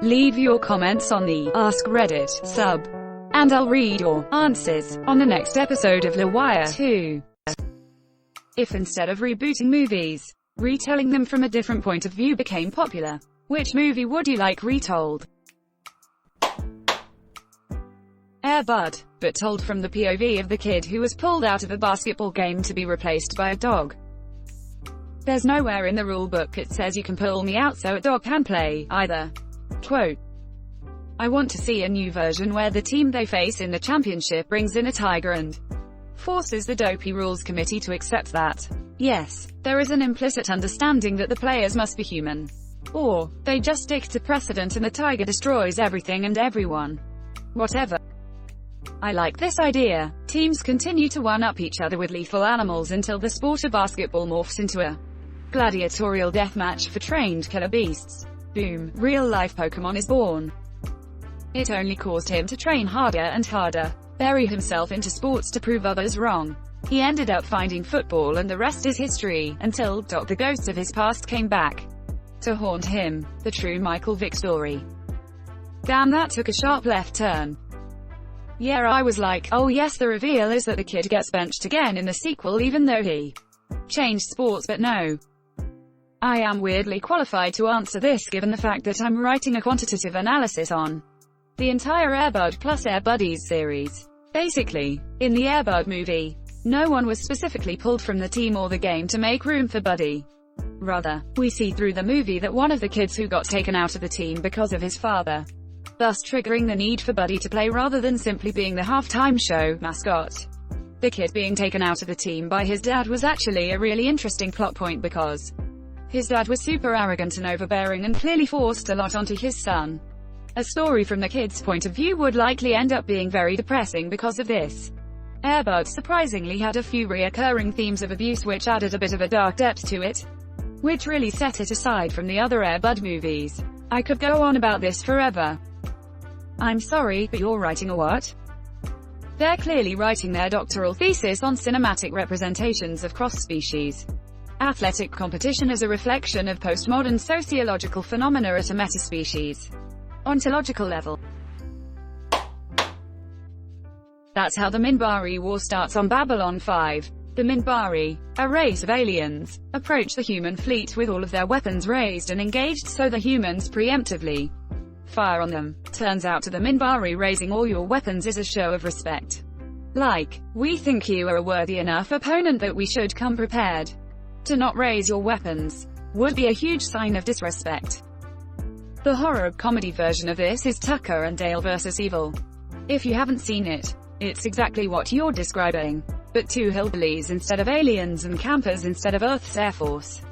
Leave your comments on the Ask Reddit sub, and I'll read your answers on the next episode of LWIAR 2. If instead of rebooting movies, retelling them from a different point of view became popular, which movie would you like retold? Air Bud, but told from the POV of the kid who was pulled out of a basketball game to be replaced by a dog. There's nowhere in the rulebook it says you can pull me out so a dog can play, either. Quote, I want to see a new version where the team they face in the championship brings in a tiger and forces the Dopey Rules Committee to accept that. Yes, there is an implicit understanding that the players must be human. Or, they just stick to precedent and the tiger destroys everything and everyone. Whatever. I like this idea. Teams continue to one-up each other with lethal animals until the sport of basketball morphs into a gladiatorial deathmatch for trained killer beasts. Boom, real-life Pokemon is born. It only caused him to train harder and harder, bury himself into sports to prove others wrong. He ended up finding football and the rest is history, until the ghosts of his past came back to haunt him. The true Michael Vick story. Damn, that took a sharp left turn. Yeah, I was like, oh yes, the reveal is that the kid gets benched again in the sequel even though he changed sports, but no. I am weirdly qualified to answer this given the fact that I'm writing a quantitative analysis on the entire Air Bud plus Air Buddies series. Basically, in the Air Bud movie, no one was specifically pulled from the team or the game to make room for Buddy. Rather, we see through the movie that one of the kids who got taken out of the team because of his father, thus triggering the need for Buddy to play rather than simply being the halftime show mascot. The kid being taken out of the team by his dad was actually a really interesting plot point because his dad was super arrogant and overbearing and clearly forced a lot onto his son. A story from the kid's point of view would likely end up being very depressing because of this. Air Bud surprisingly had a few reoccurring themes of abuse which added a bit of a dark depth to it, which really set it aside from the other Air Bud movies. I could go on about this forever. I'm sorry, but you're writing a what? They're clearly writing their doctoral thesis on cinematic representations of cross-species athletic competition as a reflection of postmodern sociological phenomena at a metaspecies ontological level. That's how the Minbari War starts on Babylon 5. The Minbari, a race of aliens, approach the human fleet with all of their weapons raised and engaged so the humans preemptively fire on them. Turns out to the Minbari raising all your weapons is a show of respect. Like, we think you are a worthy enough opponent that we should come prepared. To not raise your weapons would be a huge sign of disrespect. The horror comedy version of this is Tucker and Dale vs. Evil. If you haven't seen it, it's exactly what you're describing, but two hillbillies instead of aliens and campers instead of Earth's Air Force.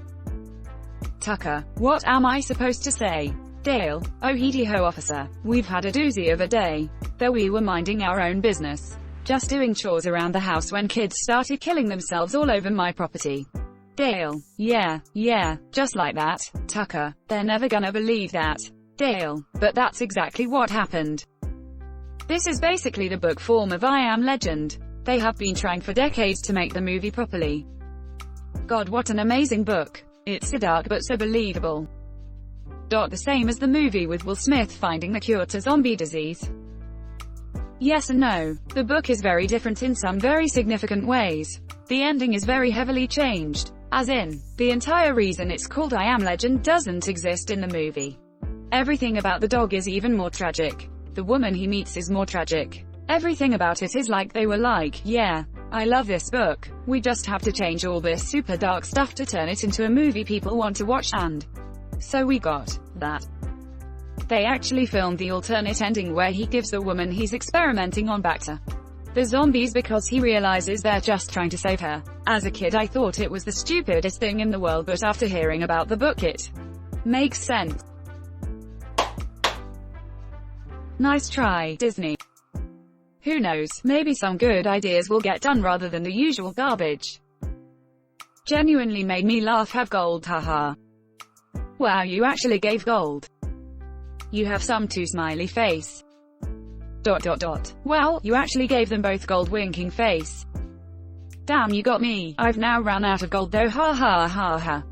Tucker, what am I supposed to say? Dale, oh heedy-ho officer, we've had a doozy of a day. Though we were minding our own business, just doing chores around the house when kids started killing themselves all over my property. Dale, yeah, just like that. Tucker, they're never gonna believe that. Dale, but that's exactly what happened. This is basically the book form of I Am Legend. They have been trying for decades to make the movie properly. God, what an amazing book. It's so dark but so believable. The same as the movie with Will Smith finding the cure to zombie disease. Yes and no. The book is very different in some very significant ways. The ending is very heavily changed. As in, the entire reason it's called I Am Legend doesn't exist in the movie. Everything about the dog is even more tragic. The woman he meets is more tragic. Everything about it is like they were like, yeah, I love this book. We just have to change all this super dark stuff to turn it into a movie people want to watch, and so we got that. They actually filmed the alternate ending where he gives the woman he's experimenting on back to the zombies because he realizes they're just trying to save her. As a kid I thought it was the stupidest thing in the world, but after hearing about the book it makes sense. Nice try, Disney. Who knows, maybe some good ideas will get done rather than the usual garbage. Genuinely made me laugh. Have gold, haha. Wow, you actually gave gold. You have some too smiley face. ... Well, you actually gave them both gold winking face. Damn, you got me. I've now run out of gold though, ha ha ha ha.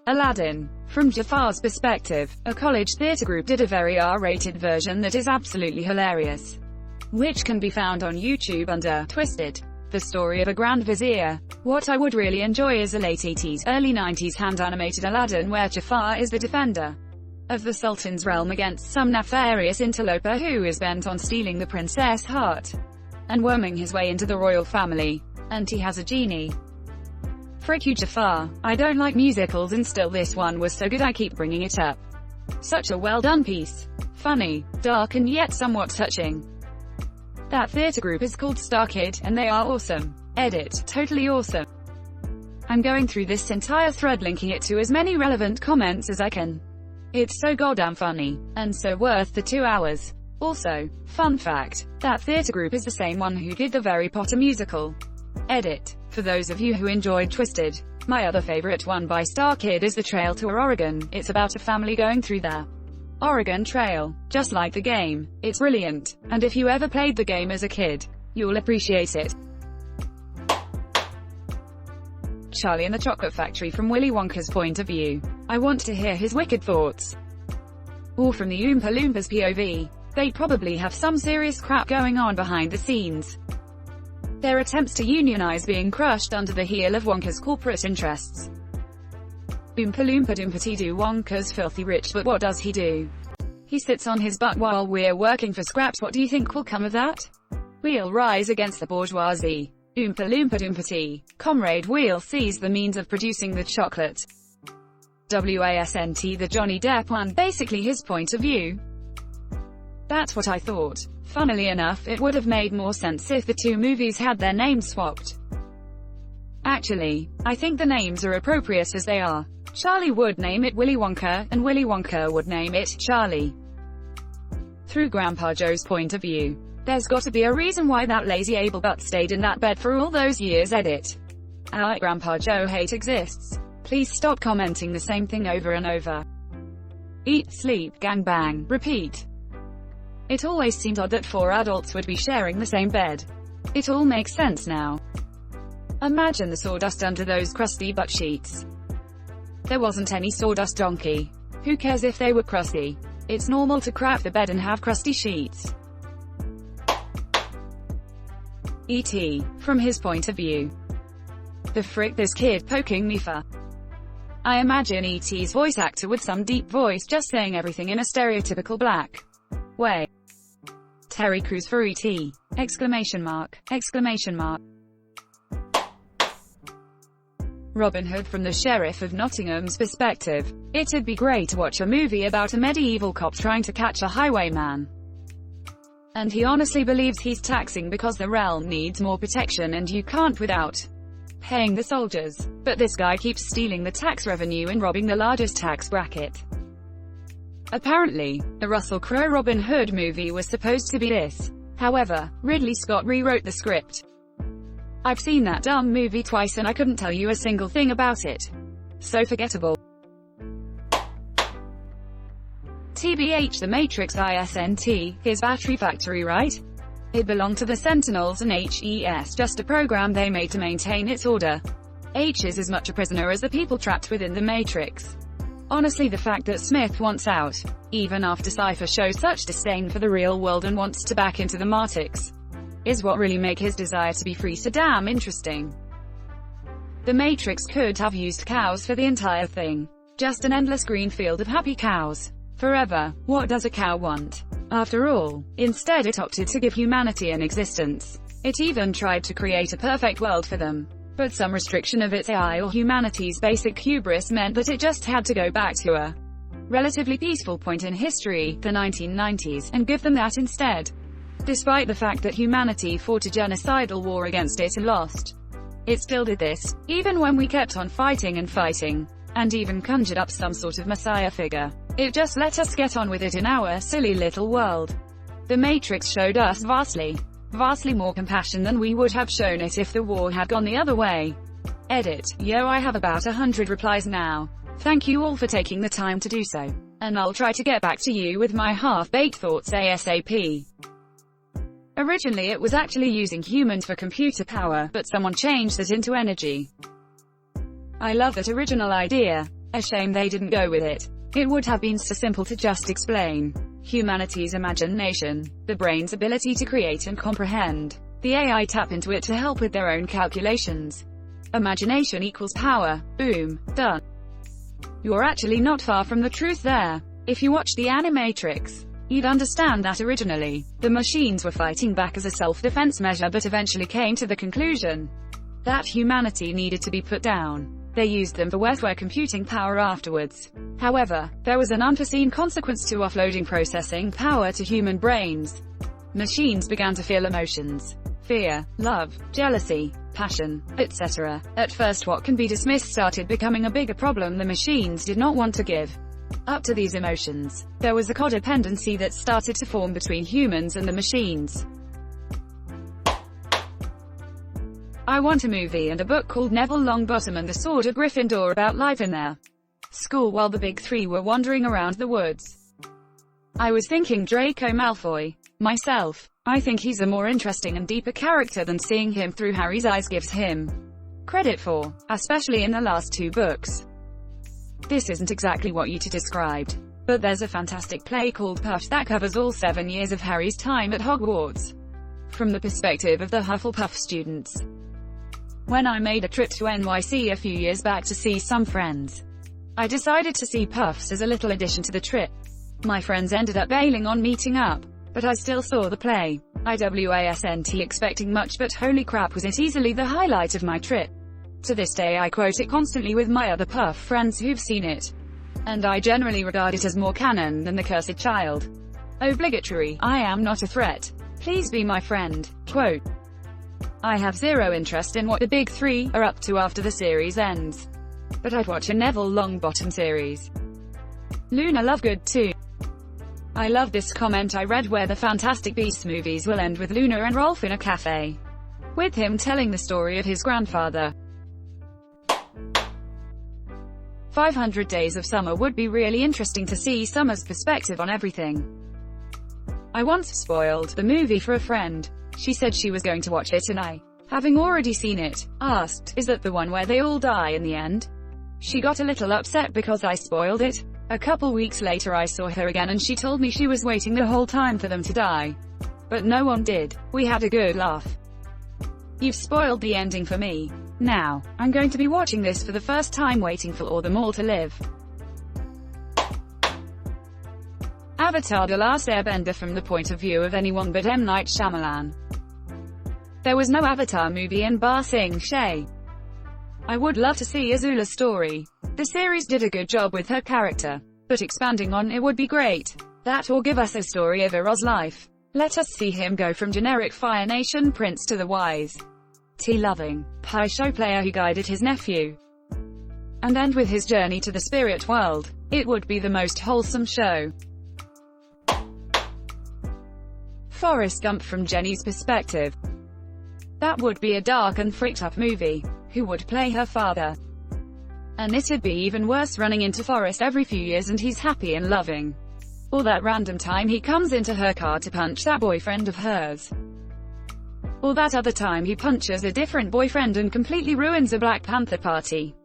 Aladdin. From Jafar's perspective, a college theater group did a very R-rated version that is absolutely hilarious, which can be found on YouTube under Twisted. The story of a Grand Vizier. What I would really enjoy is a late 80s, early 90s hand-animated Aladdin where Jafar is the defender of the Sultan's realm against some nefarious interloper who is bent on stealing the princess' heart and worming his way into the royal family. And he has a genie. Frick you Jafar. I don't like musicals and still this one was so good I keep bringing it up. Such a well done piece. Funny, dark and yet somewhat touching. That theater group is called Star Kid, and they are awesome. Edit. Totally awesome. I'm going through this entire thread linking it to as many relevant comments as I can. It's so goddamn funny, and so worth the 2 hours. Also, fun fact, that theater group is the same one who did the Harry Potter musical. Edit. For those of you who enjoyed Twisted, my other favorite one by Star Kid is The Trail to Oregon. It's about a family going through the Oregon Trail. Just like the game, it's brilliant, and if you ever played the game as a kid, you'll appreciate it. Charlie and the Chocolate Factory from Willy Wonka's point of view. I want to hear his wicked thoughts. Or from the Oompa Loompas POV. They probably have some serious crap going on behind the scenes. Their attempts to unionize being crushed under the heel of Wonka's corporate interests. Oompa Loompa Doompity Doo Wonka's filthy rich, but what does he do? He sits on his butt while we're working for scraps. What do you think will come of that? We'll rise against the bourgeoisie. Oompa Loompa Doompity. Comrade Wheel sees the means of producing the chocolate. WASNT the Johnny Depp one, basically his point of view. That's what I thought. Funnily enough, it would have made more sense if the two movies had their names swapped. Actually, I think the names are appropriate as they are. Charlie would name it Willy Wonka, and Willy Wonka would name it Charlie. Through Grandpa Joe's point of view, there's gotta be a reason why that lazy able butt stayed in that bed for all those years. Edit. Our Grandpa Joe hate exists. Please stop commenting the same thing over and over. Eat, sleep, gangbang, repeat. It always seemed odd that 4 adults would be sharing the same bed. It all makes sense now. Imagine the sawdust under those crusty butt sheets. There wasn't any sawdust, donkey. Who cares if they were crusty? It's normal to crap the bed and have crusty sheets. E.T. From his point of view. The frick this kid poking me for? I imagine E.T.'s voice actor with some deep voice just saying everything in a stereotypical black way. Terry Crews for E.T. Exclamation mark. Exclamation mark. Robin Hood from the Sheriff of Nottingham's perspective. It'd be great to watch a movie about a medieval cop trying to catch a highwayman. And he honestly believes he's taxing because the realm needs more protection and you can't without paying the soldiers. But this guy keeps stealing the tax revenue and robbing the largest tax bracket. Apparently, the Russell Crowe Robin Hood movie was supposed to be this. However, Ridley Scott rewrote the script. I've seen that dumb movie twice and I couldn't tell you a single thing about it. So forgettable. TBH The Matrix ISNT, his battery factory, right? It belonged to the Sentinels and HES, just a program they made to maintain its order. H is as much a prisoner as the people trapped within the Matrix. Honestly, the fact that Smith wants out, even after Cypher shows such disdain for the real world and wants to back into the Matrix, is what really make his desire to be free so damn interesting. The Matrix could have used cows for the entire thing. Just an endless green field of happy cows. Forever. What does a cow want? After all, instead it opted to give humanity an existence. It even tried to create a perfect world for them. But some restriction of its AI or humanity's basic hubris meant that it just had to go back to a relatively peaceful point in history, the 1990s, and give them that instead. Despite the fact that humanity fought a genocidal war against it and lost, it still did this, even when we kept on fighting and fighting, and even conjured up some sort of messiah figure. It just let us get on with it in our silly little world. The Matrix showed us vastly more compassion than we would have shown it if the war had gone the other way. Edit. Yo, I have about 100 replies now. Thank you all for taking the time to do so. And I'll try to get back to you with my half-baked thoughts ASAP. Originally it was actually using humans for computer power, but someone changed it into energy. I love that original idea. A shame they didn't go with it. It would have been so simple to just explain. Humanity's imagination, the brain's ability to create and comprehend. The AI tap into it to help with their own calculations. Imagination equals power. Boom. Done. You're actually not far from the truth there. If you watch the Animatrix, you'd understand that originally, the machines were fighting back as a self-defense measure but eventually came to the conclusion that humanity needed to be put down. They used them for worthwhile computing power afterwards. However, there was an unforeseen consequence to offloading processing power to human brains. Machines began to feel emotions. Fear, love, jealousy, passion, etc. At first what can be dismissed started becoming a bigger problem. The machines did not want to give up to these emotions. There was a codependency that started to form between humans and the machines. I want a movie and a book called Neville Longbottom and the Sword of Gryffindor about life in their school while the big three were wandering around the woods. I was thinking Draco Malfoy. Myself. I think he's a more interesting and deeper character than seeing him through Harry's eyes gives him credit for, especially in the last two books. This isn't exactly what you two described, but there's a fantastic play called Puff that covers all 7 years of Harry's time at Hogwarts, from the perspective of the Hufflepuff students. When I made a trip to NYC a few years back to see some friends, I decided to see Puffs as a little addition to the trip. My friends ended up bailing on meeting up, but I still saw the play. I wasn't expecting much, but holy crap was it easily the highlight of my trip. To this day I quote it constantly with my other Puff friends who've seen it, and I generally regard it as more canon than The Cursed Child. Obligatory. I am not a threat. Please be my friend. Quote. I have zero interest in what the big three are up to after the series ends, but I'd watch a Neville Longbottom series. Luna Lovegood too. I love this comment I read where the Fantastic Beasts movies will end with Luna and Rolf in a cafe, with him telling the story of his grandfather. 500 Days of Summer would be really interesting to see Summer's perspective on everything. I once spoiled the movie for a friend. She said she was going to watch it and I, having already seen it, asked, is that the one where they all die in the end? She got a little upset because I spoiled it. A couple weeks later I saw her again and she told me she was waiting the whole time for them to die. But no one did. We had a good laugh. You've spoiled the ending for me. Now, I'm going to be watching this for the first time waiting for all them all to live. Avatar: The Last Airbender from the point of view of anyone but M. Night Shyamalan. There was no Avatar movie in Ba Sing Se. I would love to see Azula's story. The series did a good job with her character, but expanding on it would be great. That or give us a story of Iroh's life. Let us see him go from generic Fire Nation prince to the wise, tea-loving, pie show player who guided his nephew, and end with his journey to the spirit world. It would be the most wholesome show. Forrest Gump from Jenny's perspective. That would be a dark and freaked up movie. Who would play her father? And it'd be even worse running into Forrest every few years and he's happy and loving. Or that random time he comes into her car to punch that boyfriend of hers. Or that other time he punches a different boyfriend and completely ruins a Black Panther party.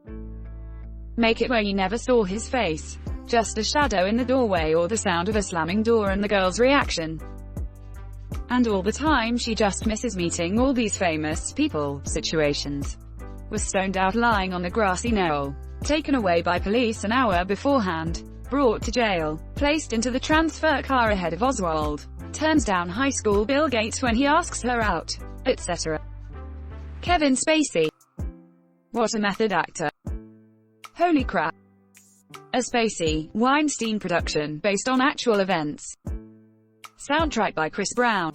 Make it where you never saw his face. Just a shadow in the doorway or the sound of a slamming door and the girl's reaction. And all the time she just misses meeting all these famous people. Situations. Was stoned out lying on a grassy knoll. Taken away by police an hour beforehand. Brought to jail. Placed into the transfer car ahead of Oswald. Turns down high school Bill Gates when he asks her out, etc. Kevin Spacey. What a method actor. Holy crap. A Spacey, Weinstein production, based on actual events. Soundtrack by Chris Brown.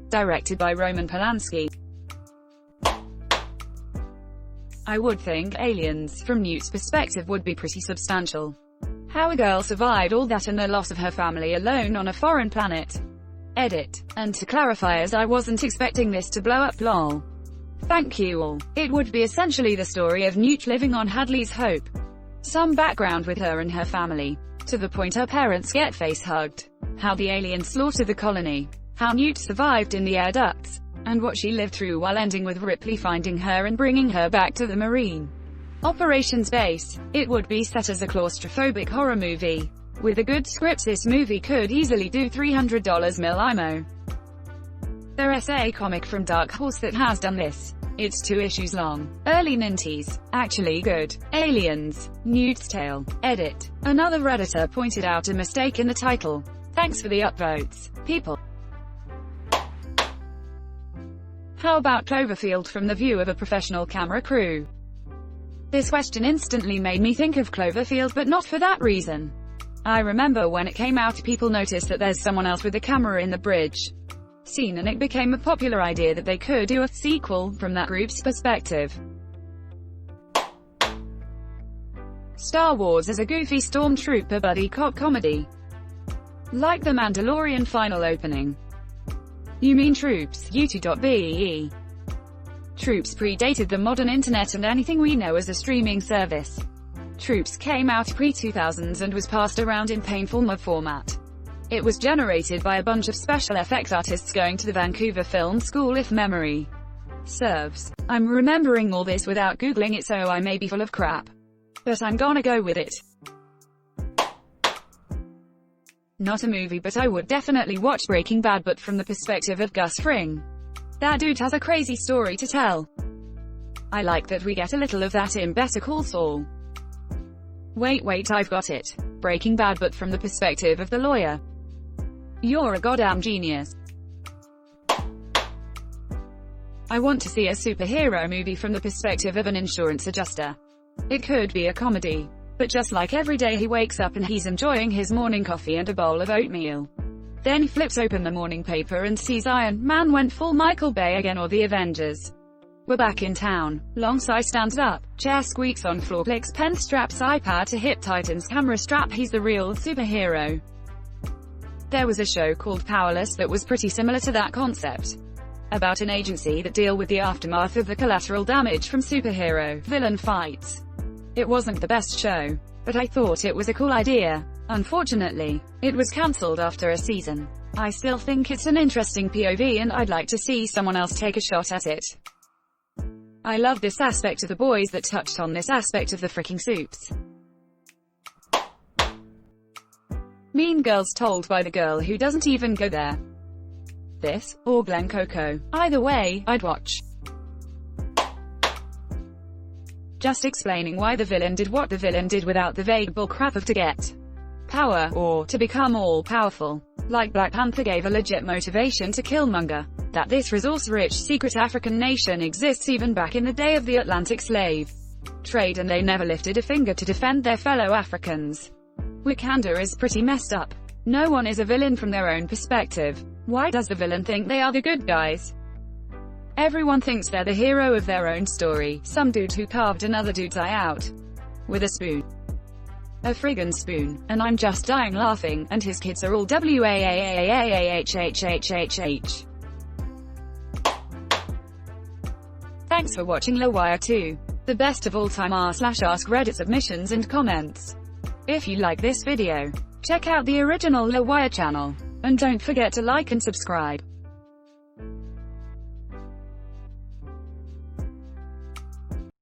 Directed by Roman Polanski. I would think Aliens, from Newt's perspective, would be pretty substantial. How a girl survived all that and the loss of her family alone on a foreign planet. Edit. And to clarify, as I wasn't expecting this to blow up lol. Thank you all. It would be essentially the story of Newt living on Hadley's Hope. Some background with her and her family. To the point her parents get face-hugged. How the aliens slaughter the colony. How Newt survived in the air ducts. And what she lived through while ending with Ripley finding her and bringing her back to the Marine Operations Base. It would be set as a claustrophobic horror movie. With a good script, this movie could easily do $300 mil IMO. There's a comic from Dark Horse that has done this. It's 2 issues long. Early 90s. Actually good. Aliens. Newt's Tale. Edit. Another Redditor pointed out a mistake in the title. Thanks for the upvotes, people. How about Cloverfield from the view of a professional camera crew? This question instantly made me think of Cloverfield, but not for that reason. I remember when it came out, people noticed that there's someone else with a camera in the bridge scene, and it became a popular idea that they could do a sequel from that group's perspective. Star Wars is a goofy stormtrooper buddy cop comedy. Like The Mandalorian final opening. You mean Troops, U2.be. Troops predated the modern internet and anything we know as a streaming service. Troops came out pre-2000s and was passed around in painful MOV format. It was generated by a bunch of special effects artists going to the Vancouver Film School, if memory serves. I'm remembering all this without googling it, so I may be full of crap. But I'm gonna go with it. Not a movie, but I would definitely watch Breaking Bad, but from the perspective of Gus Fring. That dude has a crazy story to tell. I like that we get a little of that in Better Call Saul. Wait, I've got it. Breaking Bad, but from the perspective of the lawyer. You're a goddamn genius. I want to see a superhero movie from the perspective of an insurance adjuster. It could be a comedy. But just like every day he wakes up and he's enjoying his morning coffee and a bowl of oatmeal. Then he flips open the morning paper and sees Iron Man went full Michael Bay again, or the Avengers we're back in town. Long sigh, stands up, chair squeaks on floor, clicks pen, straps iPad to hip, tightens camera strap. He's the real superhero. There was a show called Powerless that was pretty similar to that concept. About an agency that deal with the aftermath of the collateral damage from superhero villain fights. It wasn't the best show, but I thought it was a cool idea. Unfortunately, it was cancelled after a season. I still think it's an interesting POV and I'd like to see someone else take a shot at it. I love this aspect of The Boys that touched on this aspect of the freaking soups. Mean Girls told by the girl who doesn't even go there. This, or Glen Coco. Either way, I'd watch. Just explaining why the villain did what the villain did without the vague bullcrap of to get power, or to become all-powerful. Like Black Panther gave a legit motivation to Killmonger. That this resource-rich secret African nation exists even back in the day of the Atlantic slave trade, and they never lifted a finger to defend their fellow Africans. Wakanda is pretty messed up. No one is a villain from their own perspective. Why does the villain think they are the good guys? Everyone thinks they're the hero of their own story. Some dude who carved another dude's eye out with a spoon. A friggin' spoon. And I'm just dying laughing, and his kids are all WAAAAAHHHHH. Thanks for watching LWIAR 2. The best of all time r/AskReddit submissions and comments. If you like this video, check out the original LWIAR channel. And don't forget to like and subscribe.